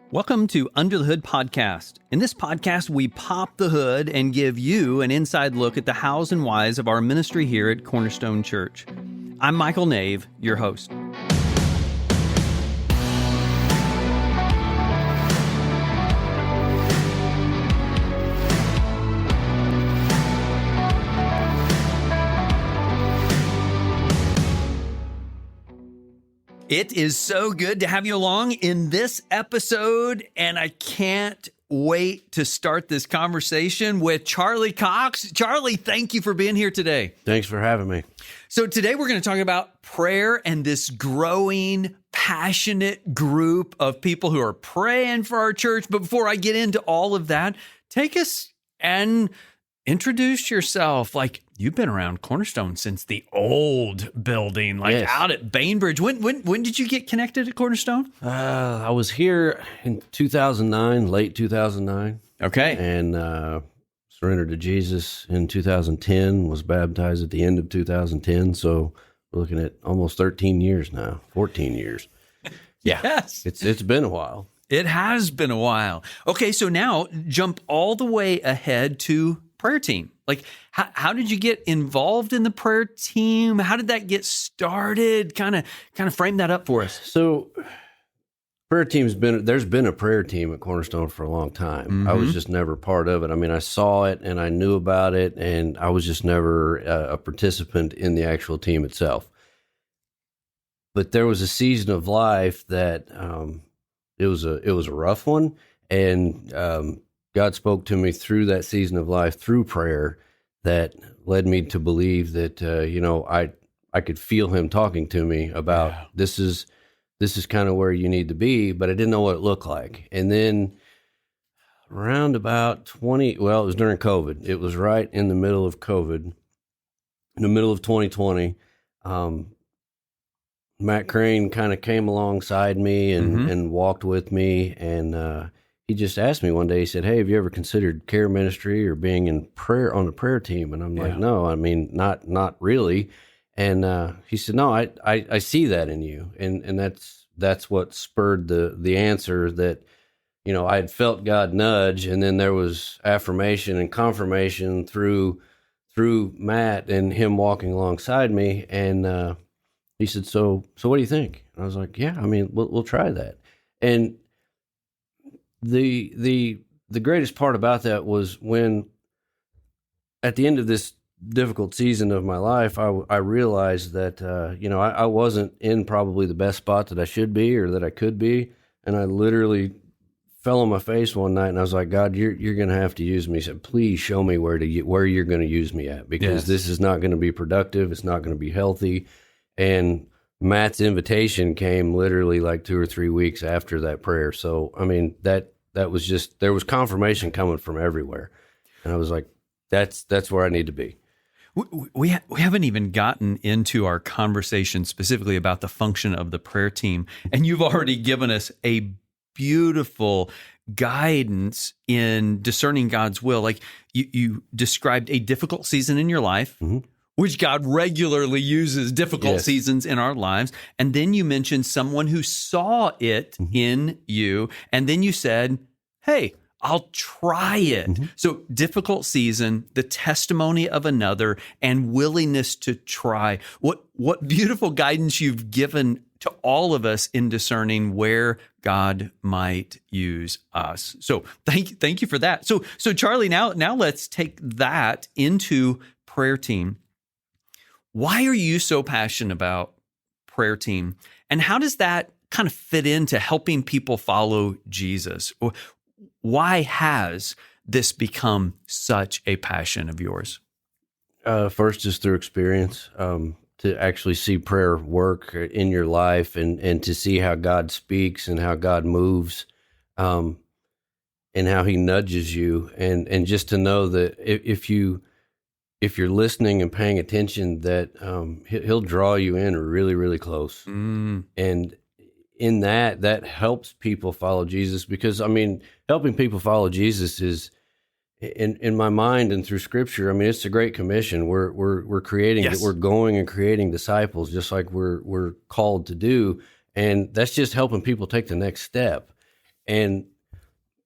Welcome to Under the Hood Podcast. In this podcast, we pop the hood and give you an inside look at the hows and whys of our ministry here at Cornerstone Church. I'm Michael Nave, your host. It is so good to have you along in this episode, and I can't wait to start this conversation with Charlie Cox. Charlie, thank you for being here today. Thanks for having me. So today we're going to talk about prayer and this growing, passionate group of people who are praying for our church. But before I get into all of that, take us and introduce yourself. Like, you've been around Cornerstone since the old building, like Yes. out at Bainbridge. When did you get connected at Cornerstone? I was here in 2009, late 2009, Okay. and surrendered to Jesus in 2010, was baptized at the end of 2010. So we're looking at almost 13 years now, 14 years. Yeah, Yes. it's been a while. It has been a while. Okay, so now jump all the way ahead to prayer team. Like, how did you get involved in the prayer team? How did that get started? Kind of frame that up for us. So there's been a prayer team at Cornerstone for a long time. I was just never part of it. I mean, I saw it and I knew about it, and I was just never a participant in the actual team itself. But there was a season of life that it was a rough one, and God spoke to me through that season of life through prayer that led me to believe that I could feel Him talking to me about this is kind of where you need to be, but I didn't know what it looked like. And then around about it was during COVID. It was right in the middle of COVID, in the middle of 2020. Matt Crane kind of came alongside me and walked with me, and he just asked me one day, he said, "Hey, have you ever considered care ministry or being in prayer on the prayer team?" And I'm like, "No, I mean, not really." And he said, "No, I see that in you." And that's what spurred the answer that, I had felt God nudge, and then there was affirmation and confirmation through Matt and him walking alongside me. And he said, so what do you think? And I was like, "Yeah, I mean, we'll try that." And the greatest part about that was when, at the end of this difficult season of my life, I realized that I wasn't in probably the best spot that I should be or that I could be, and I literally fell on my face one night, and I was like, "God, you're going to have to use me." He said, "Please show me where you're going to use me at, because this is not going to be productive. It's not going to be healthy." And Matt's invitation came literally like 2 or 3 weeks after that prayer. So, I mean, that was just, there was confirmation coming from everywhere. And I was like, that's where I need to be. We haven't even gotten into our conversation specifically about the function of the prayer team. And you've already given us a beautiful guidance in discerning God's will. Like, you described a difficult season in your life, which God regularly uses difficult seasons in our lives. And then you mentioned someone who saw it in you. And then you said, "Hey, I'll try it." So difficult season, the testimony of another, and willingness to try. What beautiful guidance you've given to all of us in discerning where God might use us. So thank you for that. So Charlie, now let's take that into prayer team. Why are you so passionate about prayer team? And how does that kind of fit into helping people follow Jesus? Why has this become such a passion of yours? First, just through experience, to actually see prayer work in your life, and to see how God speaks and how God moves, and how He nudges you, and just to know that if you're listening and paying attention, that He'll draw you in really, really close. And in that helps people follow Jesus, because, I mean, helping people follow Jesus is, in my mind and through Scripture, I mean, it's a great commission. We're creating, we're going and creating disciples, just like we're called to do, and that's just helping people take the next step. And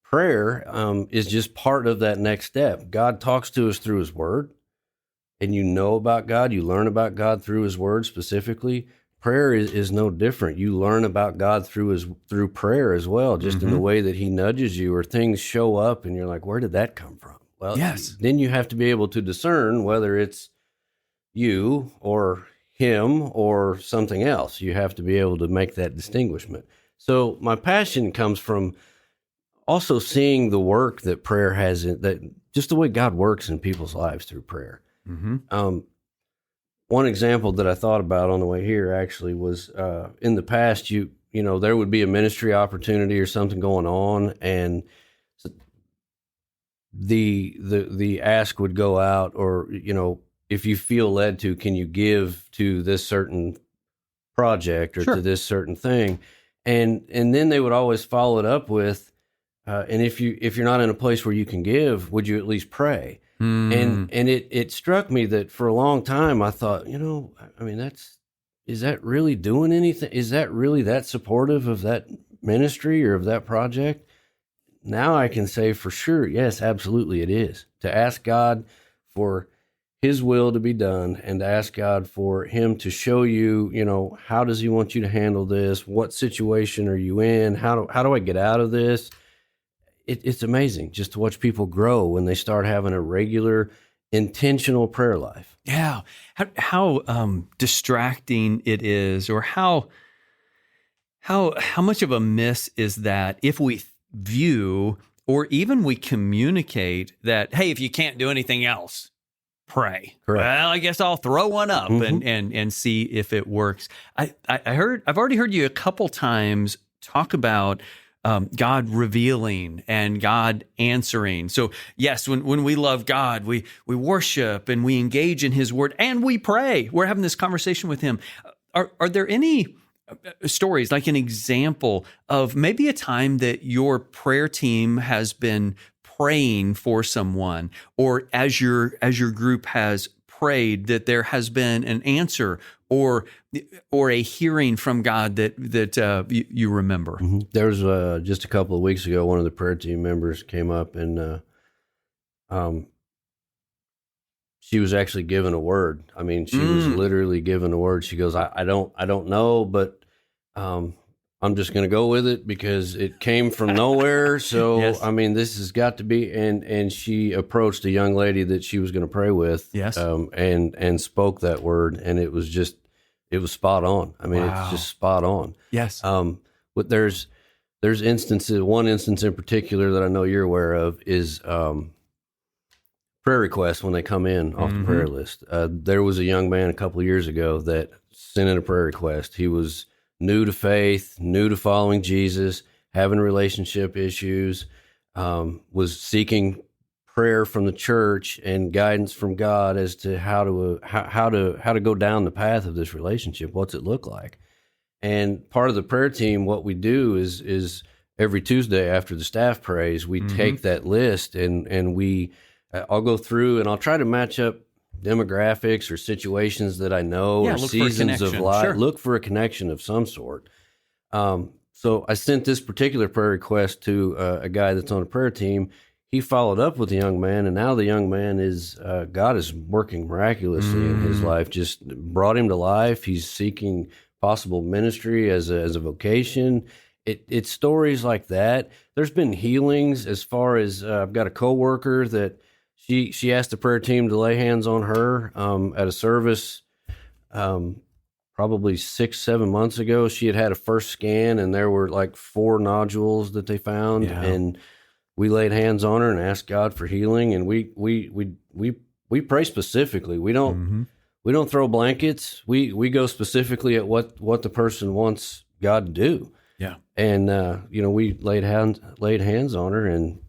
prayer is just part of that next step. God talks to us through his word, and you know about God, you learn about God through his word specifically. Prayer is no different. You learn about God through prayer as well, just in the way that he nudges you, or things show up and you're like, where did that come from? Well, Yes. then you have to be able to discern whether it's you or him or something else. You have to be able to make that distinguishment. So my passion comes from also seeing the work that prayer has that just the way God works in people's lives through prayer. One example that I thought about on the way here actually was in the past, you know, there would be a ministry opportunity or something going on, and the ask would go out, or, you know, if you feel led to, can you give to this certain project or to this certain thing? And then they would always follow it up with, and if you're not in a place where you can give, would you at least pray? And it struck me that for a long time I thought, you know, I mean, is that really doing anything? Is that really that supportive of that ministry or of that project? Now I can say for sure, yes, absolutely it is. To ask God for his will to be done, and to ask God for him to show you, you know, how does he want you to handle this? What situation are you in? How do I get out of this? It's amazing just to watch people grow when they start having a regular, intentional prayer life. Yeah. How distracting it is, or how much of a miss is that if we view, or even we communicate that, hey, if you can't do anything else, pray. Correct. Well, I guess I'll throw one up and see if it works. I've already heard you a couple times talk about God revealing and God answering. So yes, when we love God, we worship and we engage in his word and we pray. We're having this conversation with him. Are there any stories, like an example of maybe a time that your prayer team has been praying for someone, or as your group has prayed, that there has been an answer or a hearing from God that you remember? There was just a couple of weeks ago, one of the prayer team members came up, and she was actually given a word. I mean, she was literally given a word. She goes, I don't know, but I'm just going to go with it because it came from nowhere. So, yes. I mean, this has got to be, and she approached a young lady that she was going to pray with, yes. And spoke that word, and it was spot on. I mean, It's just spot on. Yes. But there's instances, one instance in particular that I know you're aware of is, prayer requests when they come in off the prayer list. There was a young man a couple of years ago that sent in a prayer request. He was new to faith, new to following Jesus, having relationship issues, was seeking prayer from the church and guidance from God as to how to go down the path of this relationship. What's it look like? And part of the prayer team, what we do is every Tuesday after the staff prays, we take that list and we I'll go through and I'll try to match up demographics or situations that I know, or seasons of life. Sure. Look for a connection of some sort. So I sent this particular prayer request to a guy that's on a prayer team. He followed up with the young man, and now the young man is God is working miraculously in his life. Just brought him to life. He's seeking possible ministry as a vocation. It's stories like that. There's been healings as far as I've got a coworker that. She asked the prayer team to lay hands on her at a service probably 6-7 months ago. She had a first scan, and there were like 4 nodules that they found, and we laid hands on her and asked God for healing. And we pray specifically. We don't throw blankets. We go specifically at what the person wants God to do. Yeah, and we laid hands on her, and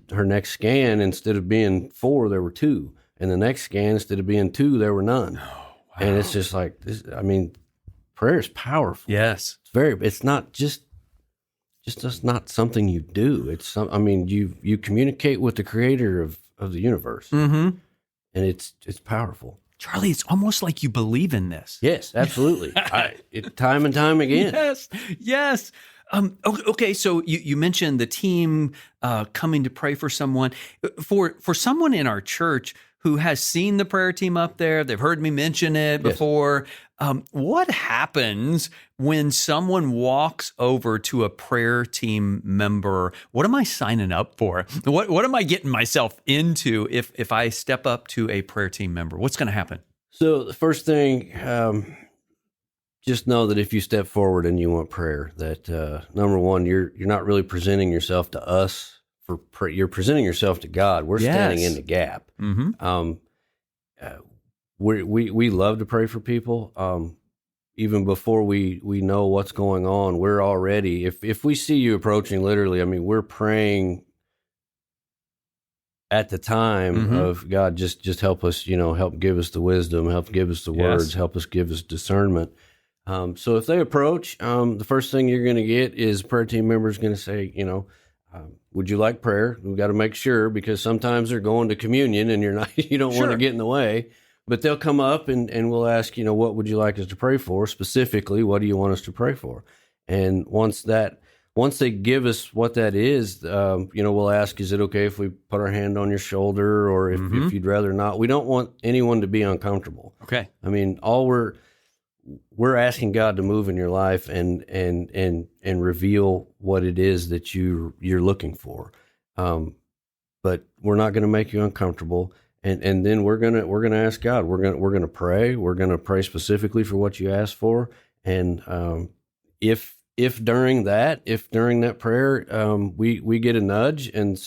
her next scan, instead of being 4, there were 2. And the next scan, instead of being 2, there were none. Oh, wow. And it's just like this. I mean, prayer is powerful. Yes. It's not just not something you do. It's you communicate with the creator of the universe. And it's powerful. Charlie, it's almost like you believe in this. Yes, absolutely. Time and time again. Yes. Okay, so you mentioned the team coming to pray for someone. For someone in our church who has seen the prayer team up there, they've heard me mention it Yes. before. What happens when someone walks over to a prayer team member? What am I signing up for? What am I getting myself into if I step up to a prayer team member? What's going to happen? So the first thing, just know that if you step forward and you want prayer, that number one, you're not really presenting yourself to us for prayer. You're presenting yourself to God. We're standing in the gap. Mm-hmm. We love to pray for people. Even before we know what's going on, we're already, if we see you approaching, literally, I mean, we're praying at the time of God, just help us, help give us the wisdom, help give us the words, help us give us discernment. So if they approach, the first thing you're going to get is prayer team members going to say, would you like prayer? We've got to make sure, because sometimes they're going to communion and you don't want to get in the way, but they'll come up and we'll ask, what would you like us to pray for? Specifically, what do you want us to pray for? And once they give us what that is, we'll ask, is it okay if we put our hand on your shoulder, or if you'd rather not? We don't want anyone to be uncomfortable. Okay. I mean, all we're asking God to move in your life and reveal what it is that you're looking for. But we're not going to make you uncomfortable. And then we're gonna ask God. We're gonna pray. We're gonna pray specifically for what you asked for. And if during that prayer, we get a nudge and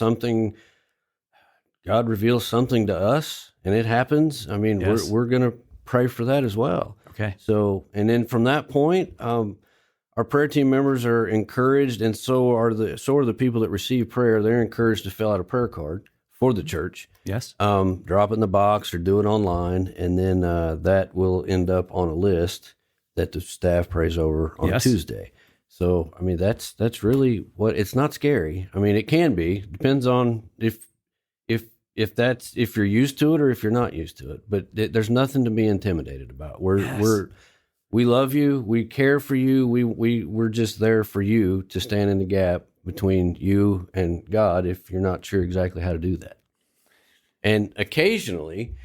God reveals something to us, and it happens, I mean, we're gonna pray for that as well. Okay. So, and then from that point, our prayer team members are encouraged, and so are the people that receive prayer. They're encouraged to fill out a prayer card for the church. Yes. Drop it in the box or do it online, and then that will end up on a list that the staff prays over on Tuesday. So, I mean, that's really what. It's not scary. I mean, it can be. Depends on if you're used to it or if you're not used to it. But there's nothing to be intimidated about. We love you. We care for you. We're just there for you to stand in the gap between you and God if you're not sure exactly how to do that. And occasionally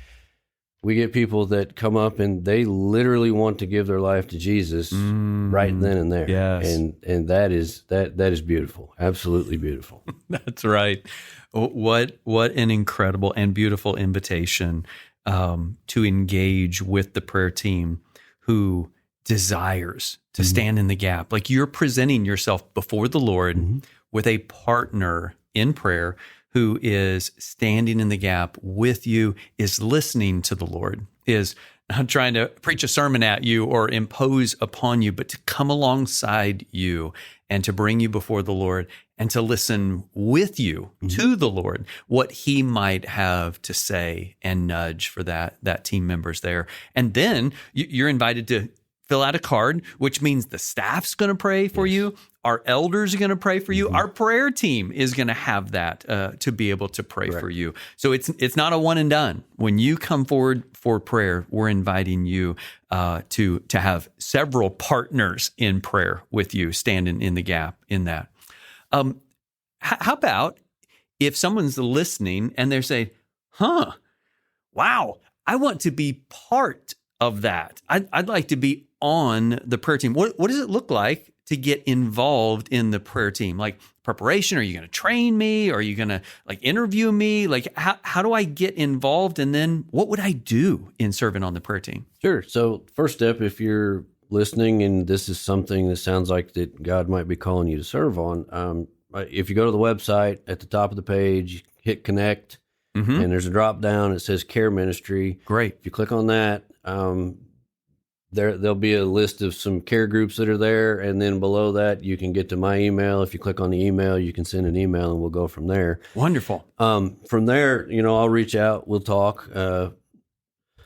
we get people that come up and they literally want to give their life to Jesus right then and there. Yes. And that is beautiful. Absolutely beautiful. That's right. What an incredible and beautiful invitation to engage with the prayer team who desires to stand in the gap. Like, you're presenting yourself before the Lord with a partner in prayer who is standing in the gap with you, is listening to the Lord, is not trying to preach a sermon at you or impose upon you, but to come alongside you and to bring you before the Lord and to listen with you to the Lord, what he might have to say, and nudge for that team members there. And then you're invited to fill out a card, which means the staff's going to pray for you. Our elders are going to pray for you. Our prayer team is going to have that to be able to pray for you. So it's not a one and done. When you come forward for prayer, we're inviting you to have several partners in prayer with you, standing in the gap in that. How about if someone's listening and they're saying, wow, I want to be part of that. I'd like to be on the prayer team. What does it look like to get involved in the prayer team? Like, preparation? Are you going to train me? Are you going to interview me? Like, how do I get involved? And then what would I do in serving on the prayer team? Sure. So first step, if you're listening and this is something that sounds like that God might be calling you to serve on, if you go to the website, at the top of the page, hit connect, and there's a drop down. It says care ministry. Great. If you click on that, there'll be a list of some care groups that are there, and then below that you can get to my email. If you click on the email, you can send an email, and we'll go from there. Wonderful. From there, I'll reach out. We'll talk.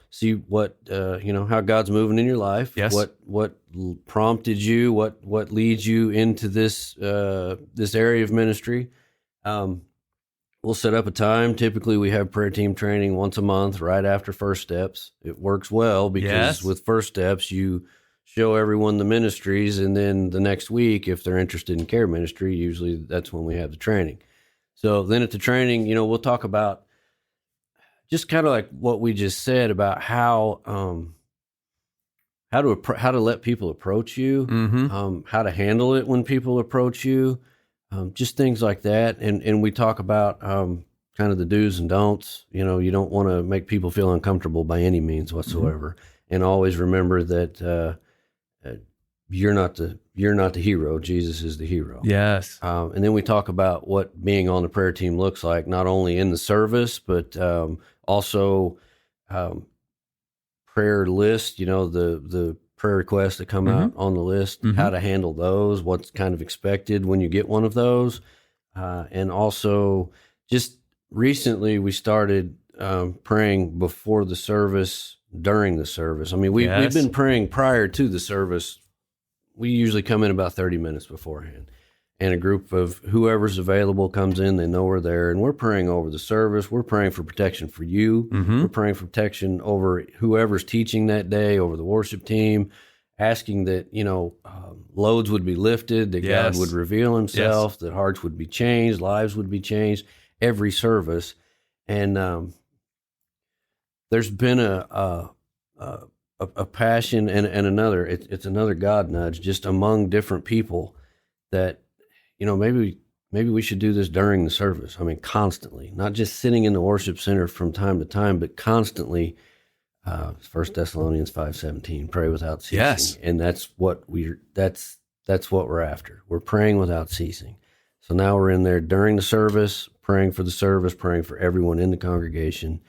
See what how God's moving in your life. Yes. What prompted you? What leads you into this area of ministry? We'll set up a time. Typically, we have prayer team training once a month, right after First Steps. It works well because with First Steps, you show everyone the ministries. And then the next week, if they're interested in care ministry, usually that's when we have the training. So then at the training, we'll talk about just kind of like what we just said about how to let people approach you, how to handle it when people approach you, just things like that. And we talk about kind of the do's and don'ts. You don't want to make people feel uncomfortable by any means whatsoever. And always remember that you're not the hero. Jesus is the hero. Yes. And then we talk about what being on the prayer team looks like, not only in the service, but also prayer list, the prayer requests that come out on the list, how to handle those, what's kind of expected when you get one of those. And also just recently we started praying before the service, during the service. I mean, we've been praying prior to the service. We usually come in about 30 minutes beforehand. And a group of whoever's available comes in, they know we're there, and we're praying over the service. We're praying for protection for you. We're praying for protection over whoever's teaching that day, over the worship team, asking that, loads would be lifted, that God would reveal himself, that hearts would be changed, lives would be changed, every service. And there's been a passion and another, it's another God nudge just among different people that, maybe we should do this during the service. I mean, constantly, not just sitting in the worship center from time to time, but constantly. 1 Thessalonians 5:17, pray without ceasing. Yes. And that's what we're after. We're praying without ceasing. So now we're in there during the service, praying for everyone in the congregation.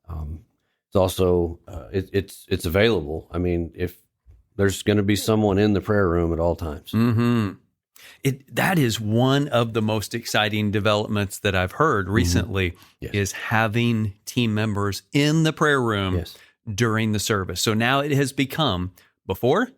It's also, it's available. I mean, if there's going to be someone in the prayer room at all times. That is one of the most exciting developments that I've heard recently is having team members in the prayer room during the service. So now it has become before,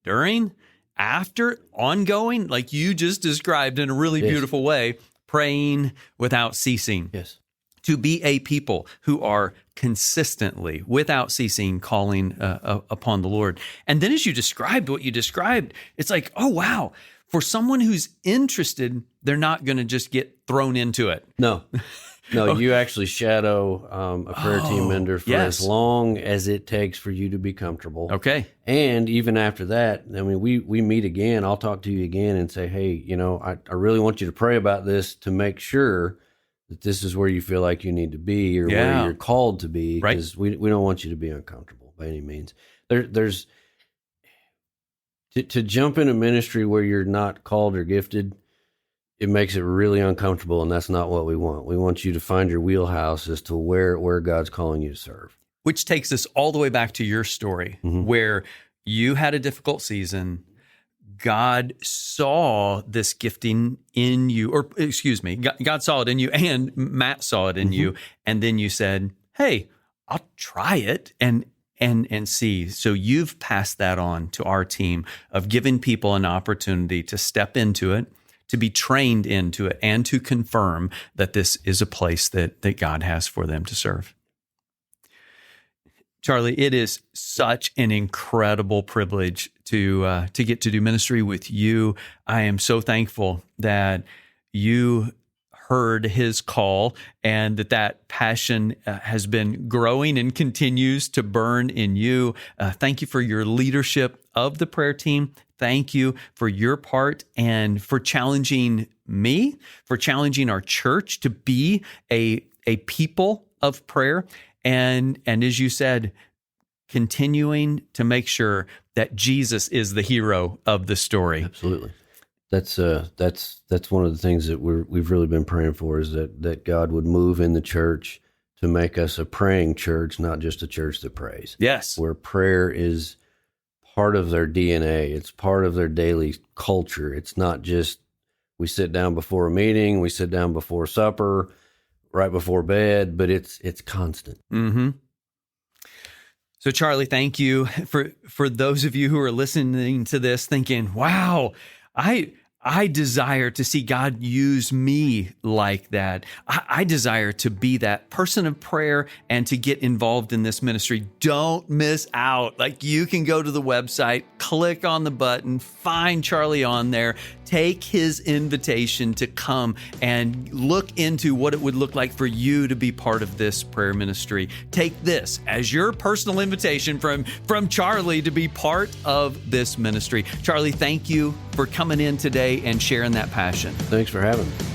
during, after, ongoing, like you just described in a really beautiful way, praying without ceasing. Yes. To be a people who are consistently, without ceasing, calling upon the Lord. And then as you described what you described, it's like, oh, wow. For someone who's interested, they're not going to just get thrown into it. No, you actually shadow a prayer team member for as long as it takes for you to be comfortable. Okay. And even after that, I mean, we meet again. I'll talk to you again and say, hey, I really want you to pray about this to make sure that this is where you feel like you need to be or where you're called to be. Because we don't want you to be uncomfortable by any means. There's to jump in a ministry where you're not called or gifted, it makes it really uncomfortable, and that's not what we want. We want you to find your wheelhouse as to where God's calling you to serve. Which takes us all the way back to your story, where you had a difficult season. God saw this gifting in you, or excuse me, God saw it in you, and Matt saw it in you, and then you said, hey, I'll try it, and see. So you've passed that on to our team of giving people an opportunity to step into it, to be trained into it, and to confirm that this is a place that God has for them to serve. Charlie, it is such an incredible privilege to get to do ministry with you. I am so thankful that you heard his call and that passion has been growing and continues to burn in you. Thank you for your leadership of the prayer team. Thank you for your part and for challenging me, for challenging our church to be a people of prayer. And as you said, continuing to make sure that Jesus is the hero of the story. Absolutely. That's one of the things that we've really been praying for, is that God would move in the church to make us a praying church, not just a church that prays. Yes. Where prayer is part of their DNA. It's part of their daily culture. It's not just we sit down before a meeting, we sit down before supper, right before bed, but it's constant. Mm-hmm. So Charlie, thank you for those of you who are listening to this thinking, wow, I I desire to see God use me like that. I desire to be that person of prayer and to get involved in this ministry. Don't miss out. Like, you can go to the website, click on the button, find Charlie on there, take his invitation to come and look into what it would look like for you to be part of this prayer ministry. Take this as your personal invitation from Charlie to be part of this ministry. Charlie, thank you for coming in today and sharing that passion. Thanks for having me.